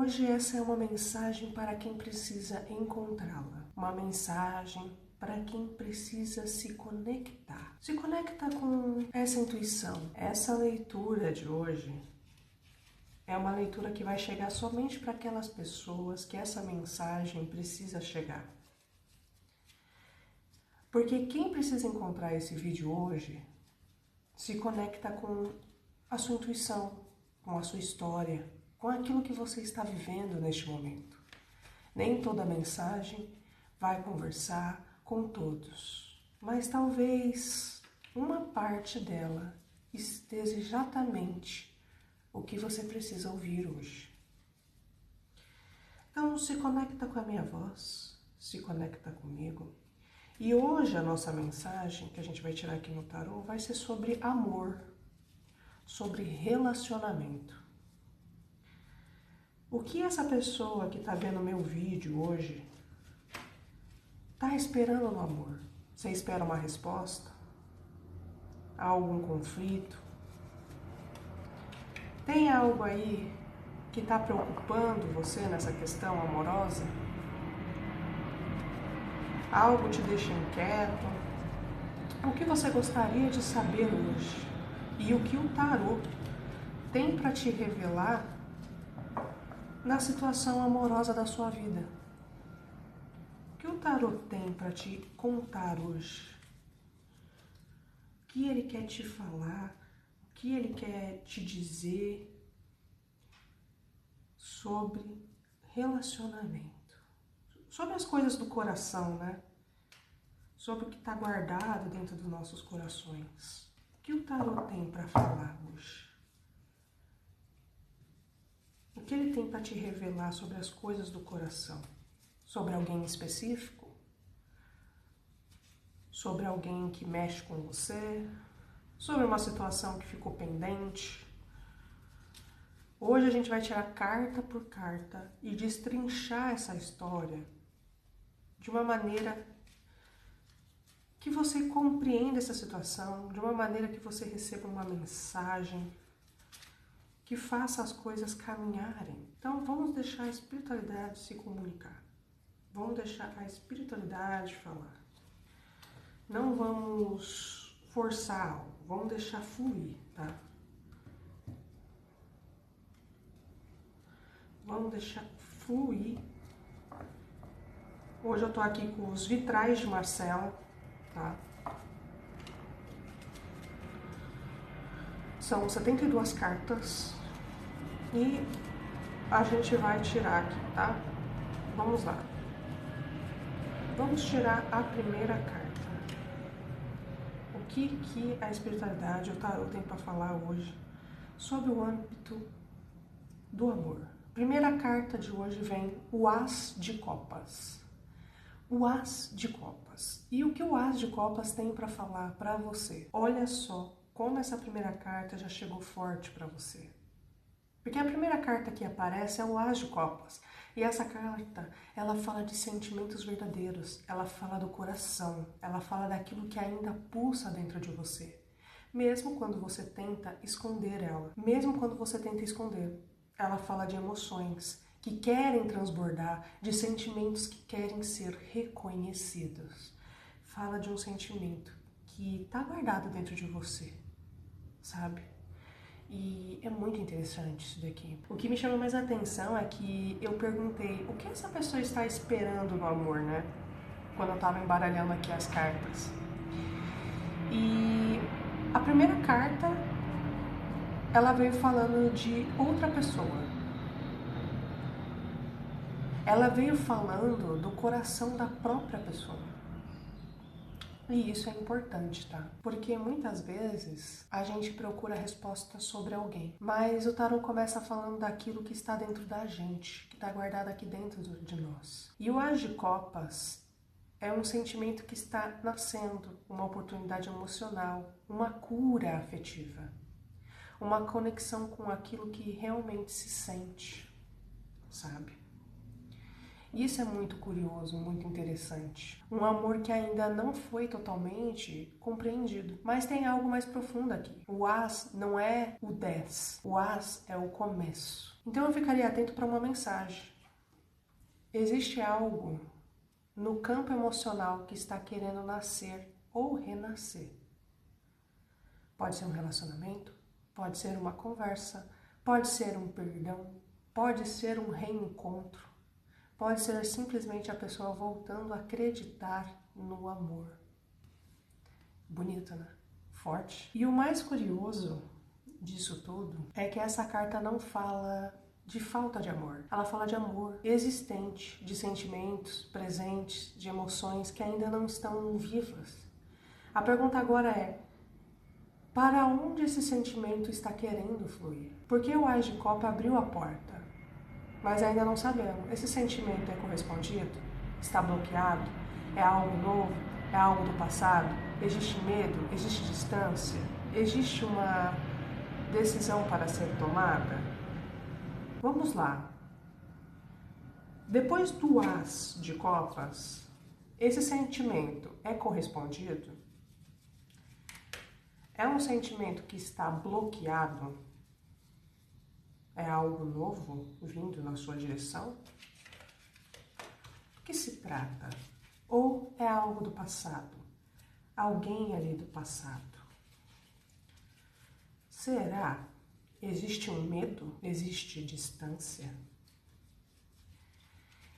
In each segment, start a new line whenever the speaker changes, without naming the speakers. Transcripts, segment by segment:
hoje essa é uma mensagem para quem precisa encontrá-la. Uma mensagem para quem precisa se conectar. Se conecta com essa intuição. Essa leitura de hoje é uma leitura que vai chegar somente para aquelas pessoas que essa mensagem precisa chegar. Porque quem precisa encontrar esse vídeo hoje se conecta com a sua intuição, com a sua história, com aquilo que você está vivendo neste momento. Nem toda mensagem vai conversar com todos, mas talvez uma parte dela esteja exatamente o que você precisa ouvir hoje. Então se conecta com a minha voz, se conecta comigo. E hoje a nossa mensagem que a gente vai tirar aqui no tarô vai ser sobre amor, sobre relacionamento. O que essa pessoa que está vendo meu vídeo hoje está esperando no amor? Você espera uma resposta? Há algum conflito? Tem algo aí que está preocupando você nessa questão amorosa? Algo te deixa inquieto? O que você gostaria de saber hoje? E o que o tarô tem para te revelar na situação amorosa da sua vida? O que o tarô tem para te contar hoje? O que ele quer te falar? O que ele quer te dizer sobre relacionamento? Sobre as coisas do coração, né? Sobre o que está guardado dentro dos nossos corações. O que o tarô tem para falar hoje? O que ele tem para te revelar sobre as coisas do coração? Sobre alguém específico? Sobre alguém que mexe com você? Sobre uma situação que ficou pendente? Hoje a gente vai tirar carta por carta e destrinchar essa história de uma maneira que você compreenda essa situação, de uma maneira que você receba uma mensagem que faça as coisas caminharem. Então vamos deixar a espiritualidade se comunicar. Vamos deixar a espiritualidade falar. Não vamos forçar algo, vamos deixar fluir, tá? Vamos deixar fluir. Hoje eu tô aqui com os vitrais de Marcela, tá? São 72 cartas e a gente vai tirar aqui, tá? Vamos lá. Vamos tirar a primeira carta. O que a espiritualidade, o tarô tem para falar hoje sobre o âmbito do amor? Primeira carta de hoje vem o As de Copas. O As de Copas. E o que o As de Copas tem para falar para você? Olha só como essa primeira carta já chegou forte para você. Porque a primeira carta que aparece é o As de Copas. E essa carta, ela fala de sentimentos verdadeiros, ela fala do coração, ela fala daquilo que ainda pulsa dentro de você. Mesmo quando você tenta esconder ela, mesmo quando você tenta esconder, ela fala de emoções que querem transbordar, de sentimentos que querem ser reconhecidos. Fala de um sentimento que está guardado dentro de você, sabe? E é muito interessante isso daqui. O que me chama mais atenção é que eu perguntei o que essa pessoa está esperando no amor, né? Quando eu estava embaralhando aqui as cartas. E a primeira carta, ela veio falando de outra pessoa. Ela veio falando do coração da própria pessoa. E isso é importante, tá? Porque muitas vezes a gente procura resposta sobre alguém, mas o tarô começa falando daquilo que está dentro da gente, que está guardado aqui dentro de nós. E o As de Copas é um sentimento que está nascendo, uma oportunidade emocional, uma cura afetiva, uma conexão com aquilo que realmente se sente, sabe? Isso é muito curioso, muito interessante. Um amor que ainda não foi totalmente compreendido. Mas tem algo mais profundo aqui. O As não é o 10. O As é o começo. Então eu ficaria atento para uma mensagem. Existe algo no campo emocional que está querendo nascer ou renascer. Pode ser um relacionamento, pode ser uma conversa, pode ser um perdão, pode ser um reencontro, pode ser simplesmente a pessoa voltando a acreditar no amor. Bonito, né? Forte. E o mais curioso disso tudo é que essa carta não fala de falta de amor. Ela fala de amor existente, de sentimentos presentes, de emoções que ainda não estão vivas. A pergunta agora é: para onde esse sentimento está querendo fluir? Porque o Ás de Copa abriu a porta, mas ainda não sabemos. Esse sentimento é correspondido? Está bloqueado? É algo novo? É algo do passado? Existe medo? Existe distância? Existe uma decisão para ser tomada? Vamos lá. Depois do Ás de Copas, esse sentimento é correspondido? É um sentimento que está bloqueado? É algo novo vindo na sua direção? Do que se trata? Ou é algo do passado? Alguém ali do passado? Será? Existe um medo? Existe distância?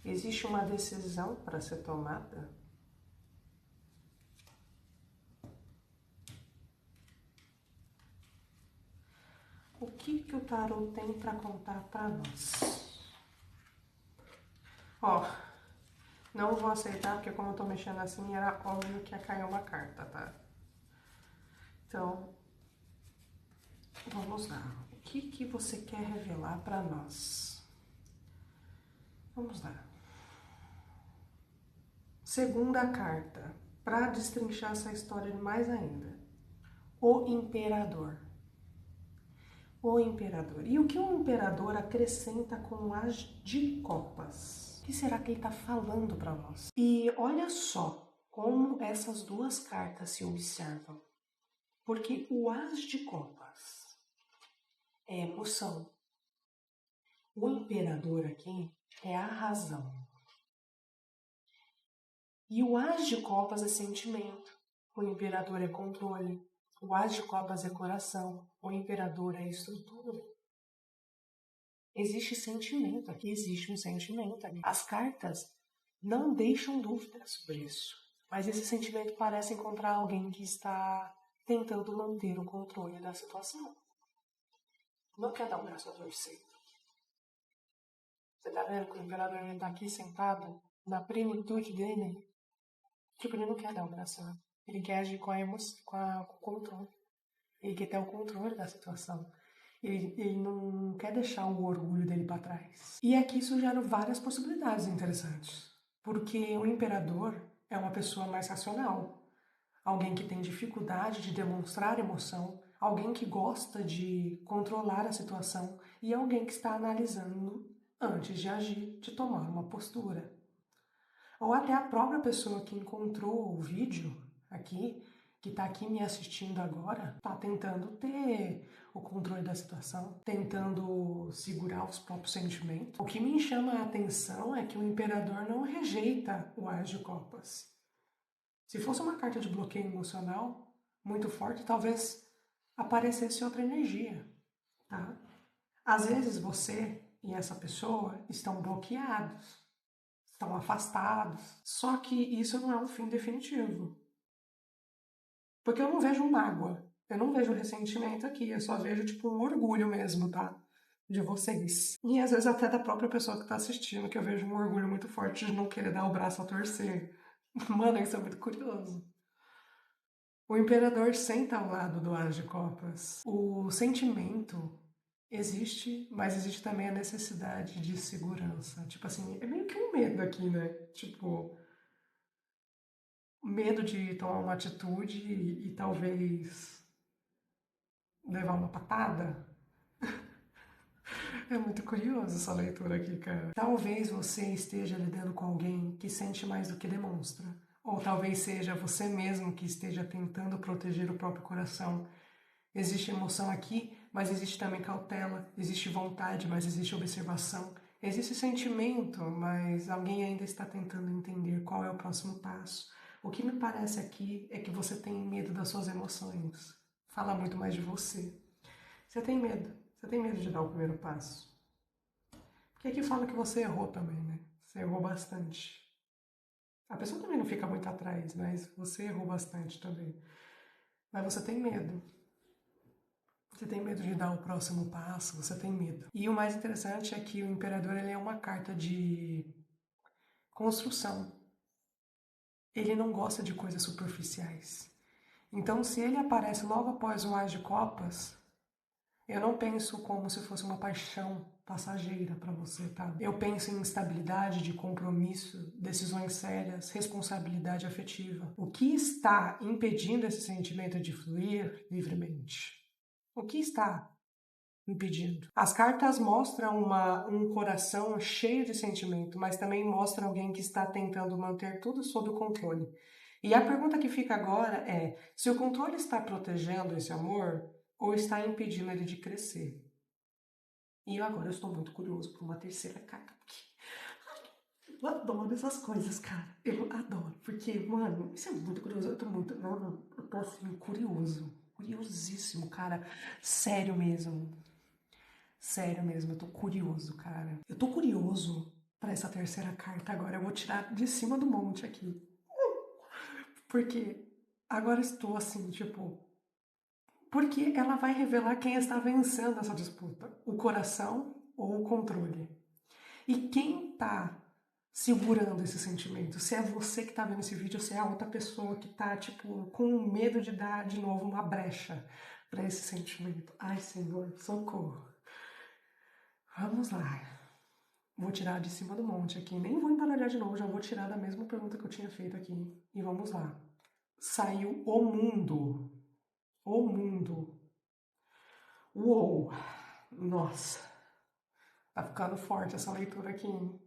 Existe uma decisão para ser tomada? O que o tarot tem para contar para nós? Ó, não vou aceitar porque como eu tô mexendo assim, era óbvio que ia cair uma carta, tá? Então, vamos lá. O que você quer revelar para nós? Vamos lá. Segunda carta, para destrinchar essa história mais ainda. O Imperador. O Imperador. E o que o Imperador acrescenta com o Ás de Copas? O que será que ele está falando para nós? E olha só como essas duas cartas se observam. Porque o Ás de Copas é emoção. O Imperador aqui é a razão. E o Ás de Copas é sentimento. O Imperador é controle. O Ás de Copas é coração. O Imperador é estrutura. Existe sentimento aqui, existe um sentimento aqui. As cartas não deixam dúvidas sobre isso. Mas esse sentimento parece encontrar alguém que está tentando manter o controle da situação. Não quer dar um braço a torcer. Você tá vendo que o Imperador está aqui sentado na plenitude dele? Tipo, ele não quer dar um braço. Ele quer agir com o controle. Ele quer ter o controle da situação. Ele não quer deixar o orgulho dele para trás. E aqui surgiram várias possibilidades interessantes. Porque o imperador é uma pessoa mais racional. Alguém que tem dificuldade de demonstrar emoção. Alguém que gosta de controlar a situação. E alguém que está analisando antes de agir, de tomar uma postura. Ou até a própria pessoa que encontrou o vídeo aqui, que está aqui me assistindo agora, está tentando ter o controle da situação, tentando segurar os próprios sentimentos. O que me chama a atenção é que o Imperador não rejeita o Ás de Copas. Se fosse uma carta de bloqueio emocional muito forte, talvez aparecesse outra energia, tá? Às vezes você e essa pessoa estão bloqueados, estão afastados. Só que isso não é um fim definitivo. Porque eu não vejo mágoa, eu não vejo ressentimento aqui, eu só vejo tipo um orgulho mesmo, tá? De vocês. E às vezes até da própria pessoa que tá assistindo, que eu vejo um orgulho muito forte de não querer dar o braço a torcer. Mano, isso é muito curioso. O imperador senta ao lado do Ás de Copas. O sentimento existe, mas existe também a necessidade de segurança. Tipo assim, é meio que um medo aqui, né? Tipo, medo de tomar uma atitude e talvez levar uma patada. É muito curioso essa leitura aqui, cara. Talvez você esteja lidando com alguém que sente mais do que demonstra. Ou talvez seja você mesmo que esteja tentando proteger o próprio coração. Existe emoção aqui, mas existe também cautela, existe vontade, mas existe observação, existe sentimento, mas alguém ainda está tentando entender qual é o próximo passo. O que me parece aqui é que você tem medo das suas emoções. Fala muito mais de você. Você tem medo. Você tem medo de dar o primeiro passo. Porque aqui fala que você errou também, né? Você errou bastante. A pessoa também não fica muito atrás, mas você errou bastante também. Mas você tem medo. Você tem medo de dar o próximo passo, você tem medo. E o mais interessante é que o imperador ele é uma carta de construção. Ele não gosta de coisas superficiais. Então, se ele aparece logo após o As de Copas, eu não penso como se fosse uma paixão passageira para você, tá? Eu penso em estabilidade de compromisso, decisões sérias, responsabilidade afetiva. O que está impedindo esse sentimento de fluir livremente? O que está impedindo? As cartas mostram um coração cheio de sentimento, mas também mostram alguém que está tentando manter tudo sob o controle. E a pergunta que fica agora é: se o controle está protegendo esse amor ou está impedindo ele de crescer? E agora eu estou muito curioso por uma terceira carta, porque eu adoro essas coisas, cara. Eu adoro, porque, mano, isso é muito curioso. Eu tô muito, não, eu tô assim, curioso. Curiosíssimo, cara. Sério mesmo. Sério mesmo, eu tô curioso, cara. Eu tô curioso pra essa terceira carta agora. Eu vou tirar de cima do monte aqui. Porque agora estou assim, tipo. Porque ela vai revelar quem está vencendo essa disputa: o coração ou o controle. E quem tá segurando esse sentimento? Se é você que tá vendo esse vídeo, ou se é a outra pessoa que tá, tipo, com medo de dar de novo uma brecha pra esse sentimento. Ai, Senhor, socorro. Vamos lá. Vou tirar de cima do monte aqui. Nem vou embaralhar de novo, já vou tirar da mesma pergunta que eu tinha feito aqui. E vamos lá. Saiu o mundo. O mundo. Uou! Nossa. Tá ficando forte essa leitura aqui, hein?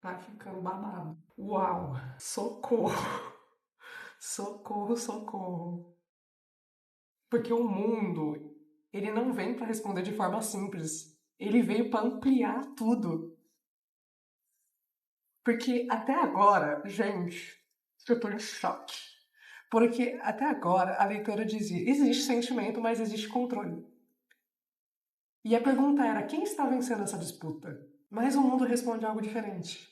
Tá ficando babado. Uau! Socorro! Socorro, socorro. Porque o mundo, ele não vem para responder de forma simples. Ele veio para ampliar tudo. Porque até agora, gente, eu tô em choque. Porque até agora a leitora dizia: existe sentimento, mas existe controle. E a pergunta era: quem está vencendo essa disputa? Mas o mundo responde algo diferente.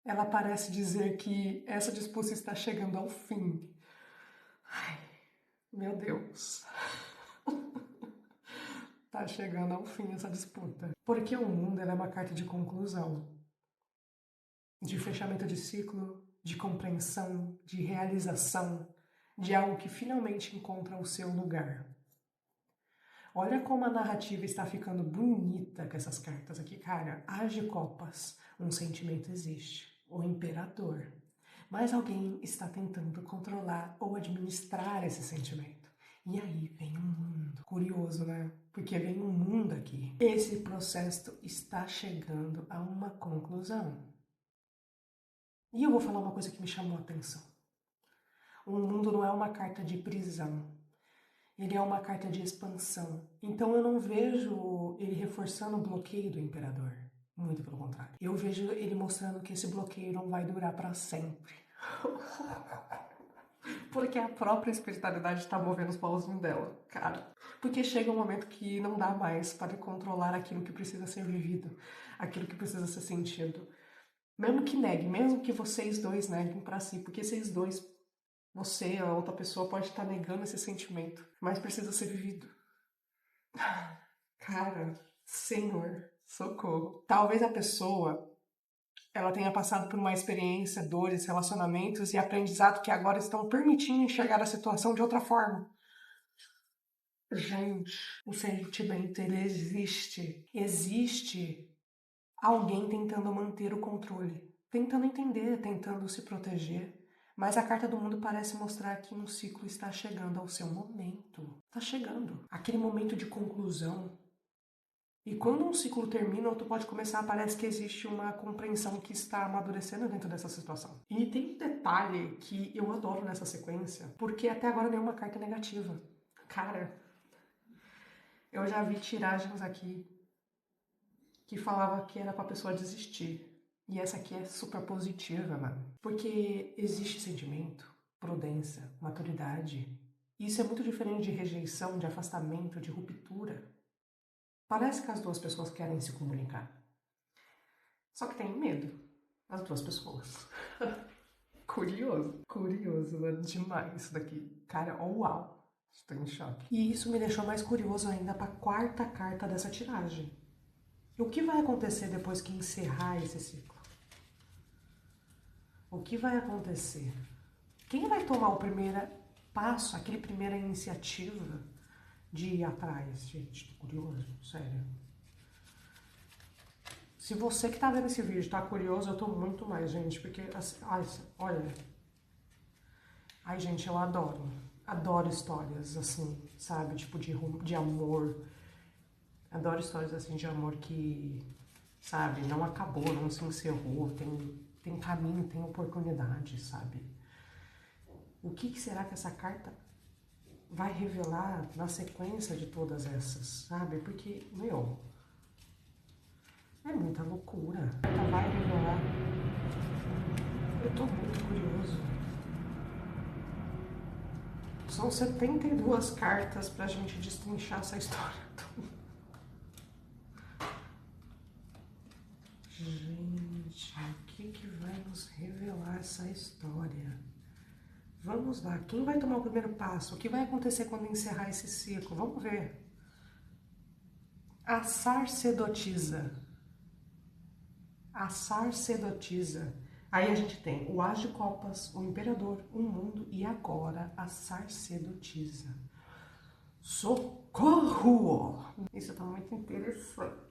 Ela parece dizer que essa disputa está chegando ao fim. Ai, meu Deus. Está chegando ao fim essa disputa. Porque o mundo é uma carta de conclusão, de fechamento de ciclo, de compreensão, de realização, de algo que finalmente encontra o seu lugar. Olha como a narrativa está ficando bonita com essas cartas aqui, cara. As de copas, um sentimento existe, o imperador. Mas alguém está tentando controlar ou administrar esse sentimento. E aí vem um mundo. Curioso, né? Porque vem um mundo aqui. Esse processo está chegando a uma conclusão. E eu vou falar uma coisa que me chamou a atenção. O mundo não é uma carta de prisão. Ele é uma carta de expansão. Então eu não vejo ele reforçando o bloqueio do imperador. Muito pelo contrário. Eu vejo ele mostrando que esse bloqueio não vai durar para sempre. Porque a própria espiritualidade está movendo os pauzinhos dela, cara. Porque chega um momento que não dá mais para controlar aquilo que precisa ser vivido, aquilo que precisa ser sentido. Mesmo que negue, mesmo que vocês dois neguem para si, porque vocês dois, você e a outra pessoa pode estar negando esse sentimento, mas precisa ser vivido. Cara, Senhor, socorro. Talvez a pessoa ela tenha passado por uma experiência, dores, relacionamentos e aprendizado que agora estão permitindo enxergar a situação de outra forma. Gente, o sentimento, ele existe. Existe alguém tentando manter o controle, tentando entender, tentando se proteger. Mas a carta do mundo parece mostrar que um ciclo está chegando ao seu momento. Está chegando. Aquele momento de conclusão. E quando um ciclo termina, outro pode começar, parece que existe uma compreensão que está amadurecendo dentro dessa situação. E tem um detalhe que eu adoro nessa sequência, porque até agora nenhuma carta é negativa. Cara, Eu já vi tiragens aqui que falava que era pra pessoa desistir. E essa aqui é super positiva, mano. Porque existe sentimento, prudência, maturidade. Isso é muito diferente de rejeição, de afastamento, de ruptura. Parece que as duas pessoas querem se comunicar. Só que tem medo, as duas pessoas. Curioso, mano, demais isso daqui. Cara, oh, uau, estou em choque. E isso me deixou mais curioso ainda para a quarta carta dessa tiragem. O que vai acontecer depois que encerrar esse ciclo? O que vai acontecer? Quem vai tomar o primeiro passo, aquele primeira iniciativa de ir atrás? Gente, tô curioso, sério. Se você que tá vendo esse vídeo tá curioso, eu tô muito mais, gente, porque, olha... Ai, gente, eu adoro histórias, assim, sabe, tipo de amor. Adoro histórias, assim, de amor que, sabe, não acabou, não se encerrou, tem caminho, tem oportunidade, sabe? O que será que essa carta vai revelar na sequência de todas essas, sabe? Porque, meu, é muita loucura. A carta vai revelar. Eu tô muito curioso. São 72 cartas pra gente destrinchar essa história toda. Gente, o que vai nos revelar essa história? Vamos lá, quem vai tomar o primeiro passo? O que vai acontecer quando encerrar esse ciclo? Vamos ver. A sacerdotisa. A sacerdotisa. Aí a gente tem o As de Copas, o Imperador, o Mundo e agora a sacerdotisa. Socorro! Isso tá muito interessante.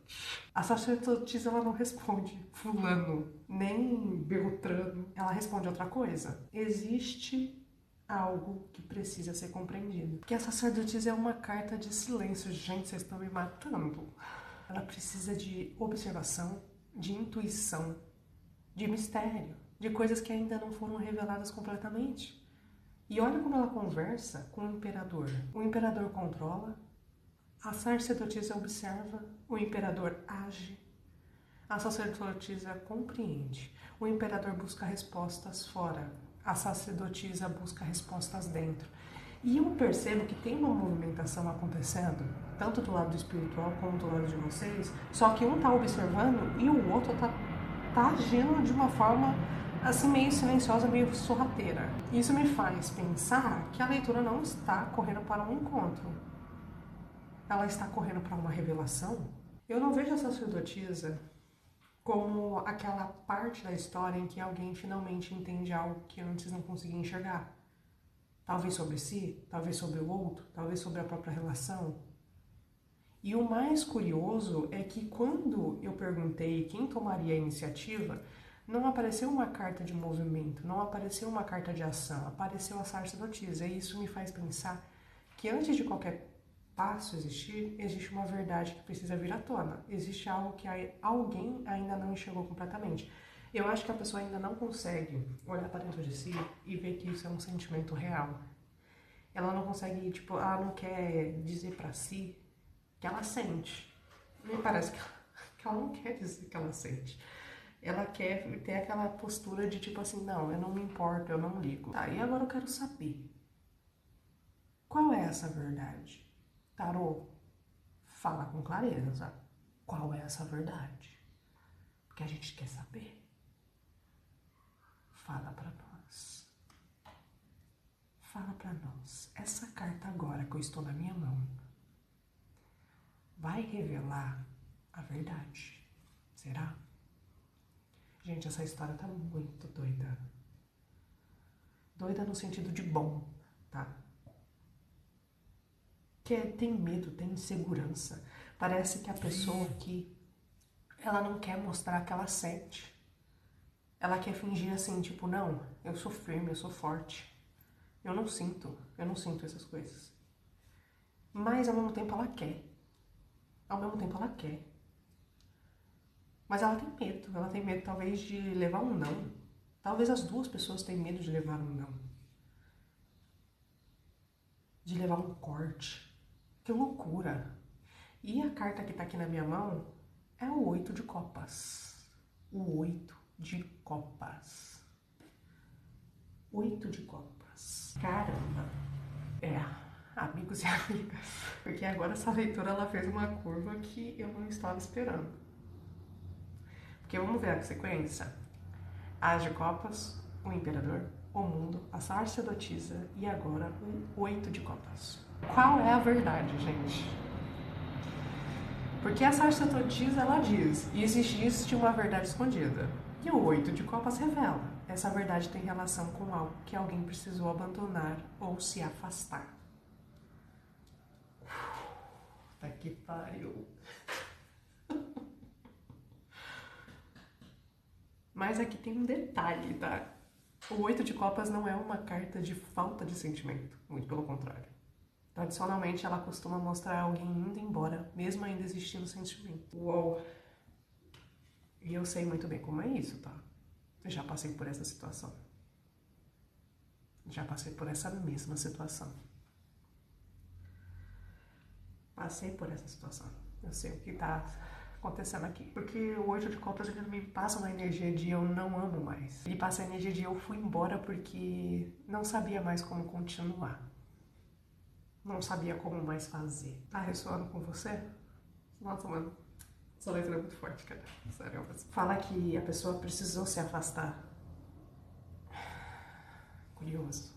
A sacerdotisa, ela não responde fulano, nem Beltrano. Ela responde outra coisa. Existe algo que precisa ser compreendido. Porque a sacerdotisa é uma carta de silêncio. Gente, vocês estão me matando. Ela precisa de observação, de intuição, de mistério, de coisas que ainda não foram reveladas completamente. E olha como ela conversa com o imperador. O imperador controla, a sacerdotisa observa, o imperador age, a sacerdotisa compreende, o imperador busca respostas fora, a sacerdotisa busca respostas dentro. E eu percebo que tem uma movimentação acontecendo, tanto do lado espiritual como do lado de vocês, só que um tá observando e o outro tá agindo de uma forma assim meio silenciosa, meio sorrateira. Isso me faz pensar que a leitura não está correndo para um encontro. Ela está correndo para uma revelação. Eu não vejo a sacerdotisa como aquela parte da história em que alguém finalmente entende algo que antes não conseguia enxergar. Talvez sobre si, talvez sobre o outro, talvez sobre a própria relação. E o mais curioso é que quando eu perguntei quem tomaria a iniciativa, não apareceu uma carta de movimento, não apareceu uma carta de ação, apareceu a sacerdotisa. E isso me faz pensar que antes de qualquer passo existir, existe uma verdade que precisa vir à tona. Existe algo que alguém ainda não enxergou completamente. Eu acho que a pessoa ainda não consegue olhar para dentro de si e ver que isso é um sentimento real. Ela não consegue, tipo, ela não quer dizer para si que ela sente. Me parece que ela não quer dizer que ela sente. Ela quer ter aquela postura de tipo assim, não, eu não me importo, eu não ligo. Tá, e agora eu quero saber. Qual é essa verdade? Tarô, fala com clareza. Qual é essa verdade? Porque a gente quer saber. Fala pra nós. Fala pra nós. Essa carta agora que eu estou na minha mão vai revelar a verdade. Será? Gente, essa história tá muito doida. Doida no sentido de bom, tá? Que tem medo, tem insegurança. Parece que a pessoa aqui, ela não quer mostrar que ela sente. Ela quer fingir assim, tipo, não, eu sou firme, eu sou forte. Eu não sinto essas coisas. Mas ao mesmo tempo ela quer. Ao mesmo tempo ela quer. Mas ela tem medo talvez de levar um não. Talvez as duas pessoas tenham medo de levar um não. De levar um corte. Que loucura. E a carta que tá aqui na minha mão é o 8 de copas. O 8 de copas. 8 de copas. Caramba. Amigos e amigas. Porque agora essa leitura ela fez uma curva que eu não estava esperando. Porque vamos ver a sequência. As de copas, o imperador, o mundo, a sacerdotisa e agora o 8 de copas. Qual é a verdade, gente? Porque a sacerdotisa ela diz, e existe uma verdade escondida. E o 8 de copas revela. Essa verdade tem relação com algo que alguém precisou abandonar ou se afastar. Tá que pariu. Mas aqui tem um detalhe, tá? O 8 de copas não é uma carta de falta de sentimento, muito pelo contrário. Tradicionalmente, ela costuma mostrar alguém indo embora, mesmo ainda existindo sentimento. Uou! E eu sei muito bem como é isso, tá? Eu já passei por essa situação. Já passei por essa mesma situação. Passei por essa situação. Eu sei o que tá acontecendo aqui. Porque o 8 de copas ele me passa uma energia de eu não amo mais. Ele passa a energia de eu fui embora porque não sabia mais como continuar. Não sabia como mais fazer. Tá ressoando com você? Nossa, mano. Essa letra é muito forte, cara. Sério. Fala que a pessoa precisou se afastar. Curioso.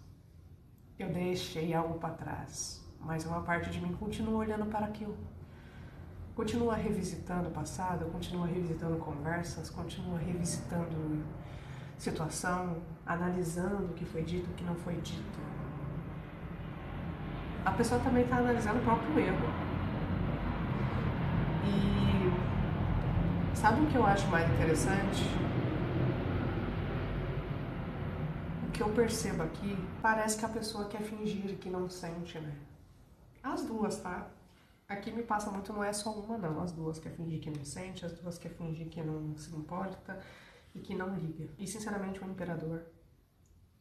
Eu deixei algo pra trás, mas uma parte de mim continua olhando para aquilo. Continua revisitando o passado, continua revisitando conversas, continua revisitando situação, analisando o que foi dito, o que não foi dito. A pessoa também está analisando o próprio erro. E sabe o que eu acho mais interessante? O que eu percebo aqui, parece que a pessoa quer fingir que não sente, né? As duas, tá? Aqui me passa muito, não é só uma não, as duas quer fingir que não sente, as duas quer fingir que não se importa e que não liga. E sinceramente o imperador,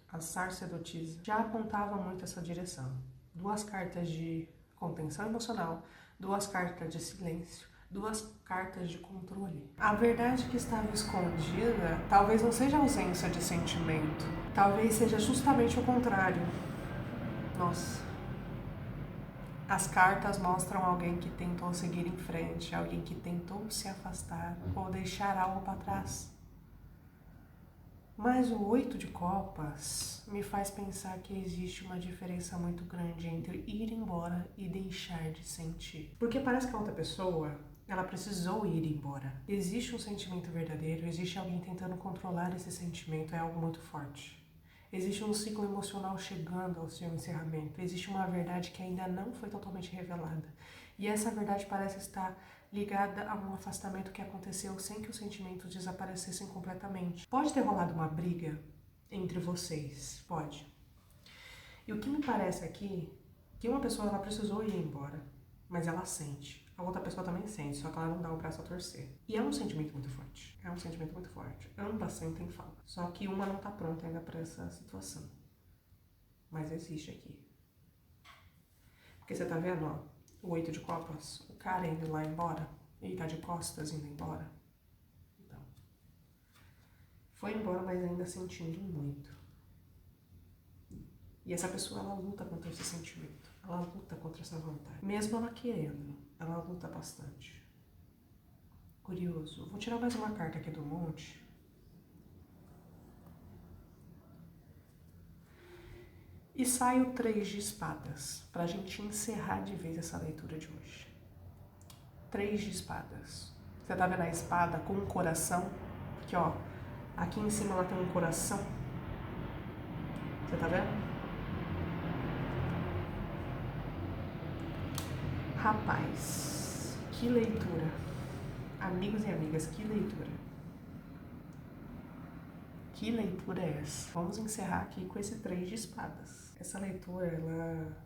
a sacerdotisa, já apontava muito essa direção. Duas cartas de contenção emocional, duas cartas de silêncio, duas cartas de controle. A verdade que estava escondida talvez não seja ausência de sentimento, talvez seja justamente o contrário. Nossa. As cartas mostram alguém que tentou seguir em frente, alguém que tentou se afastar ou deixar algo para trás. Mas o 8 de copas me faz pensar que existe uma diferença muito grande entre ir embora e deixar de sentir. Porque parece que a outra pessoa, ela precisou ir embora. Existe um sentimento verdadeiro, existe alguém tentando controlar esse sentimento, é algo muito forte. Existe um ciclo emocional chegando ao seu encerramento. Existe uma verdade que ainda não foi totalmente revelada. E essa verdade parece estar ligada a um afastamento que aconteceu sem que os sentimentos desaparecessem completamente. Pode ter rolado uma briga entre vocês, pode. E o que me parece aqui, que uma pessoa ela precisou ir embora, mas ela sente. A outra pessoa também sente, só que ela não dá o braço a torcer. E é um sentimento muito forte. É um sentimento muito forte. Ambas sentem falta. Só que uma não tá pronta ainda pra essa situação. Mas existe aqui. Porque você tá vendo, ó, o 8 de copas, o cara indo lá embora, ele tá de costas indo embora. Então, foi embora, mas ainda sentindo muito. E essa pessoa, ela luta contra esse sentimento. Ela luta contra essa vontade. Mesmo ela querendo, ela luta bastante. Curioso. Vou tirar mais uma carta aqui do monte. E sai o 3 de espadas, pra gente encerrar de vez essa leitura de hoje. 3 de espadas. Você tá vendo a espada com um coração? Aqui, ó. Aqui em cima ela tem um coração. Você tá vendo? Rapaz, que leitura. Amigos e amigas, que leitura. Que leitura é essa? Vamos encerrar aqui com esse 3 de espadas. Essa leitura, ela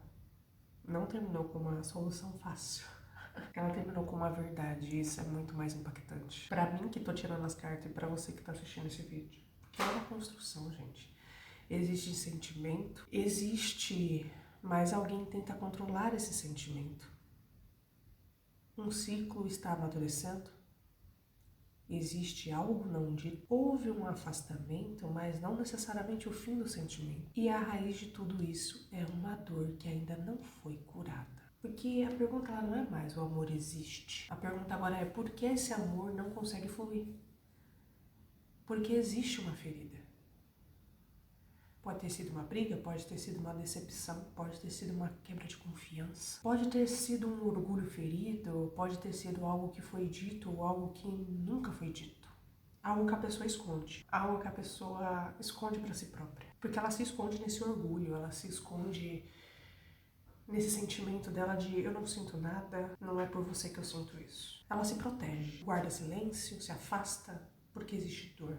não terminou com uma solução fácil. Ela terminou com uma verdade e isso é muito mais impactante. Pra mim que tô tirando as cartas e pra você que tá assistindo esse vídeo. Porque é uma construção, gente. Existe sentimento, existe, mas alguém tenta controlar esse sentimento. Um ciclo está amadurecendo. Existe algo não dito. Houve um afastamento, mas não necessariamente o fim do sentimento. E a raiz de tudo isso é uma dor que ainda não foi curada. Porque a pergunta lá não é mais o amor existe. A pergunta agora é por que esse amor não consegue fluir? Porque existe uma ferida. Pode ter sido uma briga, pode ter sido uma decepção, pode ter sido uma quebra de confiança, pode ter sido um orgulho ferido, pode ter sido algo que foi dito ou algo que nunca foi dito. Algo que a pessoa esconde, algo que a pessoa esconde para si própria. Porque ela se esconde nesse orgulho, ela se esconde nesse sentimento dela de eu não sinto nada, não é por você que eu sinto isso. Ela se protege, guarda silêncio, se afasta porque existe dor.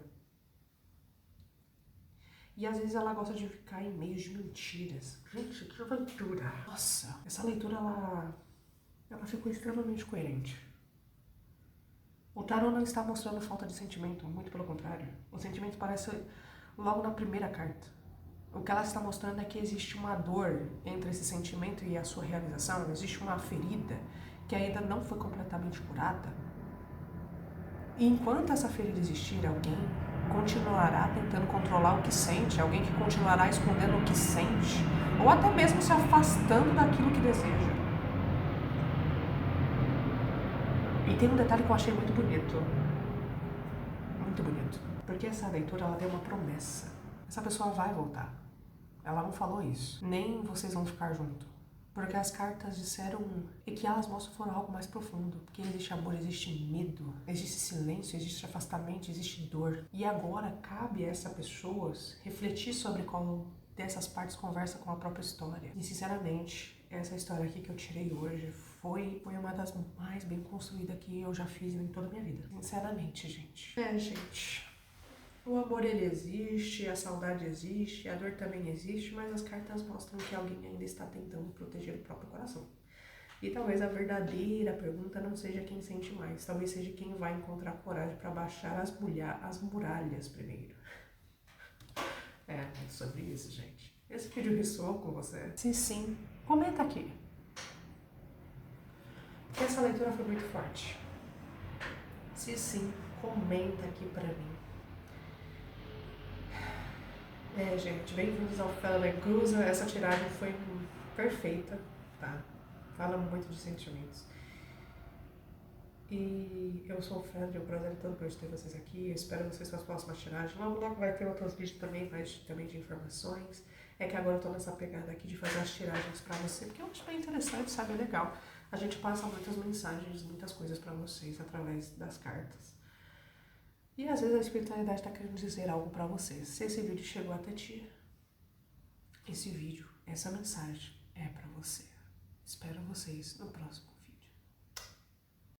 E às vezes ela gosta de ficar em meio de mentiras. Gente, que leitura! Nossa, essa leitura ela ficou extremamente coerente. O tarô não está mostrando falta de sentimento, muito pelo contrário. O sentimento parece logo na primeira carta. O que ela está mostrando é que existe uma dor entre esse sentimento e a sua realização, existe uma ferida que ainda não foi completamente curada. E enquanto essa ferida existir, alguém continuará tentando controlar o que sente, alguém que continuará escondendo o que sente, ou até mesmo se afastando daquilo que deseja. E tem um detalhe que eu achei muito bonito. Muito bonito. Porque essa leitura, ela tem uma promessa. Essa pessoa vai voltar. Ela não falou isso. Nem vocês vão ficar junto. Porque as cartas disseram e que elas mostram foram algo mais profundo. Porque existe amor, existe medo, existe silêncio, existe afastamento, existe dor. E agora cabe a essas pessoas refletir sobre qual dessas partes conversa com a própria história. E sinceramente, essa história aqui que eu tirei hoje foi uma das mais bem construídas que eu já fiz em toda a minha vida. Sinceramente, gente. Gente. O amor, ele existe, a saudade existe, a dor também existe, mas as cartas mostram que alguém ainda está tentando proteger o próprio coração. E talvez a verdadeira pergunta não seja quem sente mais, talvez seja quem vai encontrar coragem para baixar as muralhas primeiro. É sobre isso, gente. Esse vídeo ressoou com você? Se sim, comenta aqui. Porque essa leitura foi muito forte. Se sim, comenta aqui pra mim. Gente, bem-vindos ao Fela Cruza. Essa tiragem foi perfeita, tá? Fala muito de sentimentos. E eu sou o Fela, é um prazer tanto por ter vocês aqui. Eu espero vocês com as próximas tiragens. Logo vai ter outros vídeos também, mas também de informações. É que agora eu tô nessa pegada aqui de fazer as tiragens pra você, porque eu acho bem interessante, sabe? É legal. A gente passa muitas mensagens, muitas coisas pra vocês através das cartas. E às vezes a espiritualidade está querendo dizer algo para vocês. Se esse vídeo chegou até ti, esse vídeo, essa mensagem é para você. Espero vocês no próximo.